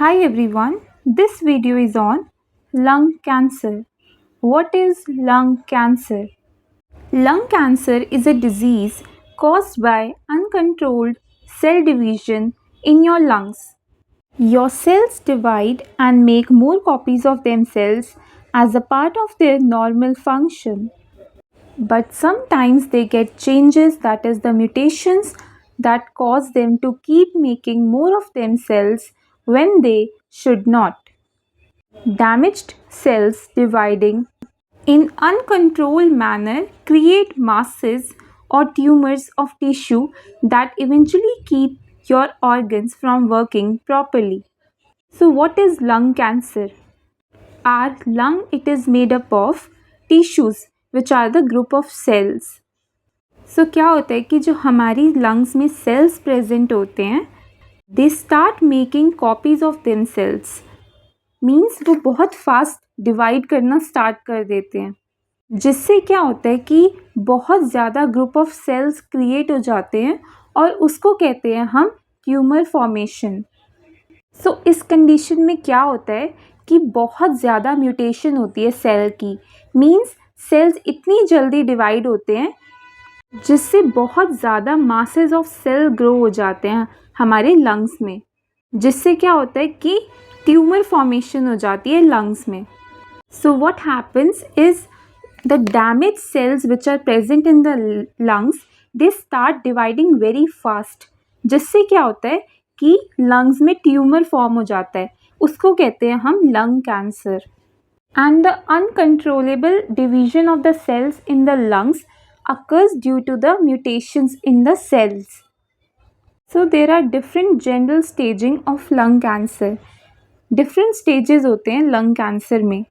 Hi everyone, this video is on lung cancer. What is lung cancer? Lung cancer is a disease caused by uncontrolled cell division in your lungs. Your cells divide and make more copies of themselves as a part of their normal function. But sometimes they get changes, that is, the mutations that cause them to keep making more of themselves when they should not. Damaged cells dividing in uncontrolled manner create masses or tumors of tissue that eventually keep your organs from working properly. So what is lung cancer? Our lung, it is made up of tissues which are the group of cells. So क्या होता है कि जो हमारी lungs में cells present होते हैं they start making copies of themselves means वो बहुत फास्ट डिवाइड करना स्टार्ट कर देते हैं जिससे क्या होता है कि बहुत ज़्यादा ग्रुप ऑफ सेल्स क्रिएट हो जाते हैं और उसको कहते हैं हम ट्यूमर फॉर्मेशन। सो इस कंडीशन में क्या होता है कि बहुत ज़्यादा म्यूटेशन होती है सेल की मीन्स सेल्स इतनी जल्दी डिवाइड होते हैं जिससे बहुत ज़्यादा मासेस ऑफ सेल ग्रो हो जाते हैं हमारे लंग्स में जिससे क्या होता है कि ट्यूमर फॉर्मेशन हो जाती है लंग्स में। So what happens is the damage cells which are present in the lungs they start dividing very fast जिससे क्या होता है कि लंग्स में ट्यूमर फॉर्म हो जाता है उसको कहते हैं हम lung cancer. And the uncontrollable division of the cells in the lungs occurs due to the mutations in the cells. So there are different general staging of lung cancer. Different stages होते हैं lung cancer में.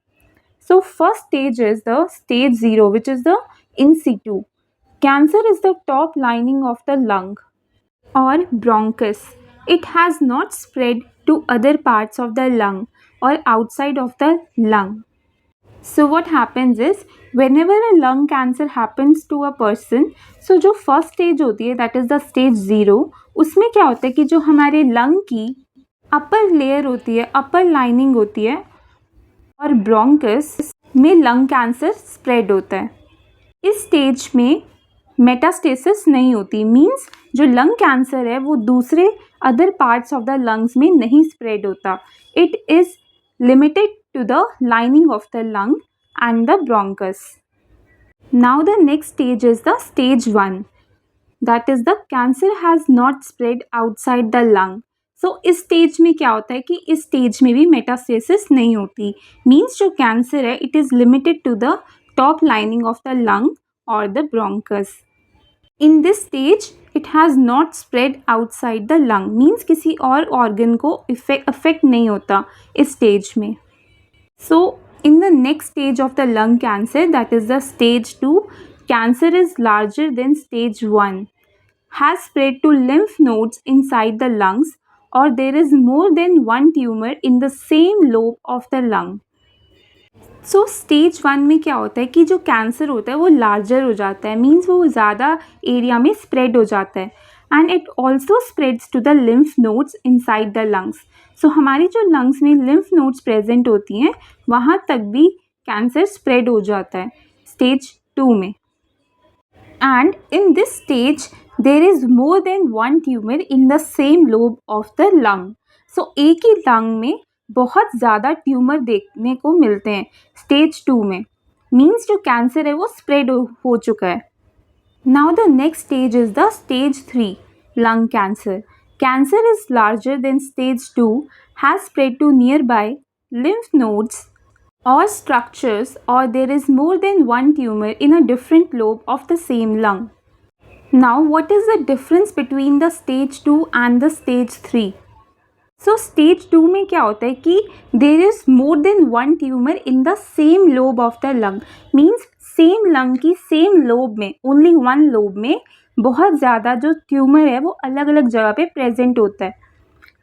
So first stage is the stage 0 which is the in situ. Cancer is the top lining of the lung or bronchus. It has not spread to other parts of the lung or outside of the lung. So what happens is whenever a lung cancer happens to a person, so जो first stage होती है that is the stage 0 उसमें क्या होता है कि जो हमारे lung की upper layer होती है upper lining होती है और bronchus में lung cancer spread होता है। इस stage में मेटास्टेसिस नहीं होती मीन्स जो लंग कैंसर है वो दूसरे other parts of the lungs में नहीं स्प्रेड होता it is limited to the lining of the lung and the bronchus. Now the next stage is the stage 1 that is the cancer has not spread outside the lung. So इस stage में क्या होता है कि इस stage में भी metastasis नहीं होती मीन्स जो कैंसर है it is limited to the top lining of the lung और the bronchus. In this stage it has not spread outside the lung means किसी और ऑर्गन को अफेक्ट नहीं होता इस स्टेज में। So in the next stage of the lung cancer that is the stage 2 cancer is larger than stage 1 has spread to lymph nodes inside the lungs or there is more than one tumor in the same lobe of the lung. So stage 1 में क्या होता है कि जो cancer होता है वो larger हो जाता है मीन्स वो ज़्यादा एरिया में स्प्रेड हो जाता है and it also spreads to the lymph nodes inside the lungs. So हमारी जो लंग्स में lymph nodes प्रेजेंट होती हैं वहाँ तक भी कैंसर स्प्रेड हो जाता है स्टेज 2 में। And in this stage there is more than one tumour in the same lobe of the lung. So एक ही लंग में बहुत ज़्यादा ट्यूमर देखने को मिलते हैं स्टेज 2 में मीन्स जो कैंसर है वो स्प्रेड हो चुका है। Now the next stage is the stage 3 lung cancer. Cancer is larger than stage 2 has spread to nearby lymph nodes or structures or there is more than one tumor in a different lobe of the same lung. Now what is the difference between the stage 2 and the stage 3? So stage 2 में क्या होता है कि देर is more than one tumour in the same lobe of the lung means same lung की same lobe में only one lobe में बहुत ज़्यादा जो ट्यूमर है वो अलग अलग जगह पे प्रेजेंट होता है।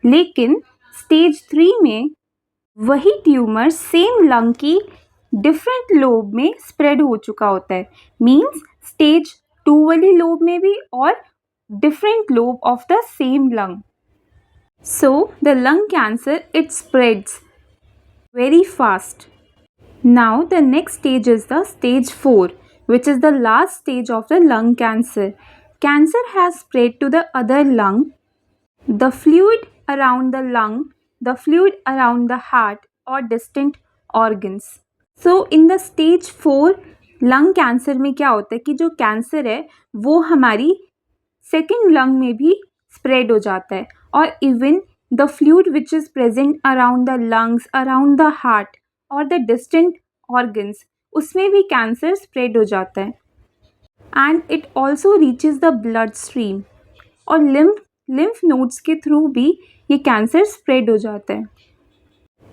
लेकिन स्टेज 3 में वही ट्यूमर सेम लंग की डिफरेंट लोब में स्प्रेड हो चुका होता है मीन्स स्टेज 2 वाली लोब में भी और different lobe of the same lung. So the lung cancer, it spreads very fast. Now the next stage is the stage 4, which is the last stage of the lung cancer. Cancer has spread to the other lung, the fluid around the lung, the fluid around the heart or distant organs. So in the stage 4 lung cancer में क्या होता है कि जो cancer है वो हमारी second lung में भी स्प्रेड हो जाता है और even the fluid which is present around the lungs, around the heart और द डिस्टेंट ऑर्गन्स, उसमें भी कैंसर स्प्रेड हो जाता है. And it also reaches the blood stream और लिम्फ नोड्स के थ्रू भी ये कैंसर स्प्रेड हो जाता है.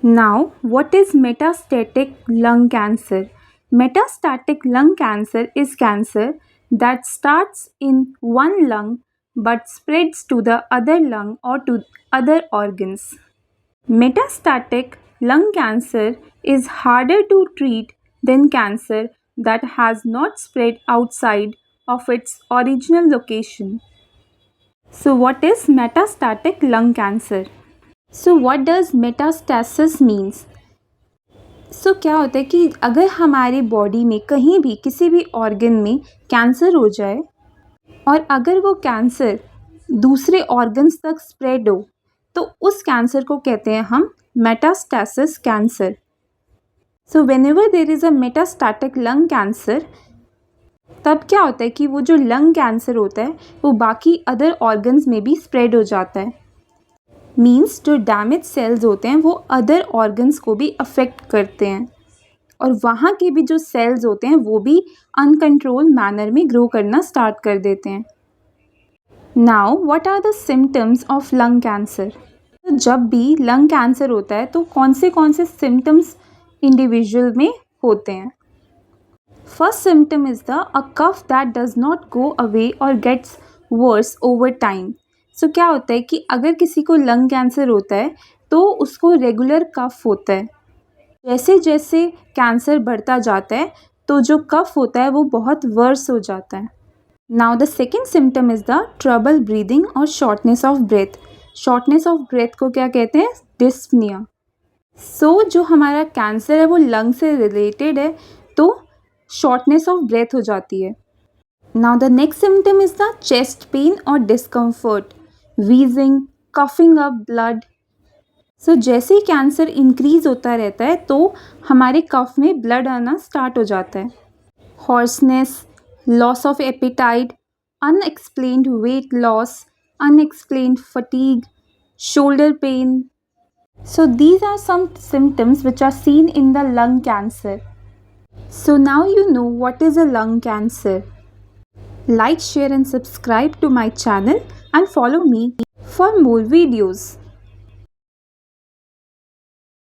Now what is metastatic lung cancer? Metastatic lung cancer is cancer that starts in one lung but spreads to the other lung or to other organs. Metastatic lung cancer is harder to treat than cancer that has not spread outside of its original location. So, what is metastatic lung cancer? So, what does metastasis means? सो क्या होता है कि अगर हमारे body में कहीं भी किसी भी ऑर्गन में कैंसर हो जाए और अगर वो कैंसर दूसरे ऑर्गन्स तक स्प्रेड हो तो उस कैंसर को कहते हैं हम metastasis cancer. So whenever there is a metastatic lung cancer, तब क्या होता है कि वो जो लंग कैंसर होता है वो बाकी अदर ऑर्गन्स में भी स्प्रेड हो जाता है. मीन्स जो डैमेज सेल्स होते हैं वो अदर ऑर्गन्स को भी अफेक्ट करते हैं और वहाँ के भी जो सेल्स होते हैं वो भी अनकंट्रोल मैनर में ग्रो करना स्टार्ट कर देते हैं. Now what are the symptoms of lung cancer? तो जब भी लंग कैंसर होता है तो कौन से सिम्टम्स इंडिविजुअल में होते हैं? First symptom is the uh cough that does not go away और gets worse over time. So क्या होता है कि अगर किसी को लंग कैंसर होता है तो उसको रेगुलर कफ होता है. जैसे जैसे कैंसर बढ़ता जाता है तो जो कफ होता है वो बहुत वर्स हो जाता है. Now the second symptom is the trouble breathing और shortness of breath. Shortness of breath को क्या कहते हैं? डिस्पनिया. सो जो हमारा कैंसर है वो लंग से रिलेटेड है तो शॉर्टनेस ऑफ ब्रेथ हो जाती है. Now the next symptom is the chest pain और discomfort, wheezing, coughing up blood. So जैसे ही कैंसर इंक्रीज होता रहता है तो हमारे कफ में ब्लड आना स्टार्ट हो जाता है. Hoarseness, loss of appetite, unexplained weight loss, unexplained fatigue, shoulder pain. So these are some symptoms which are seen in the lung cancer. So now you know what is a lung cancer. Like, share and subscribe to my channel and follow me for more videos.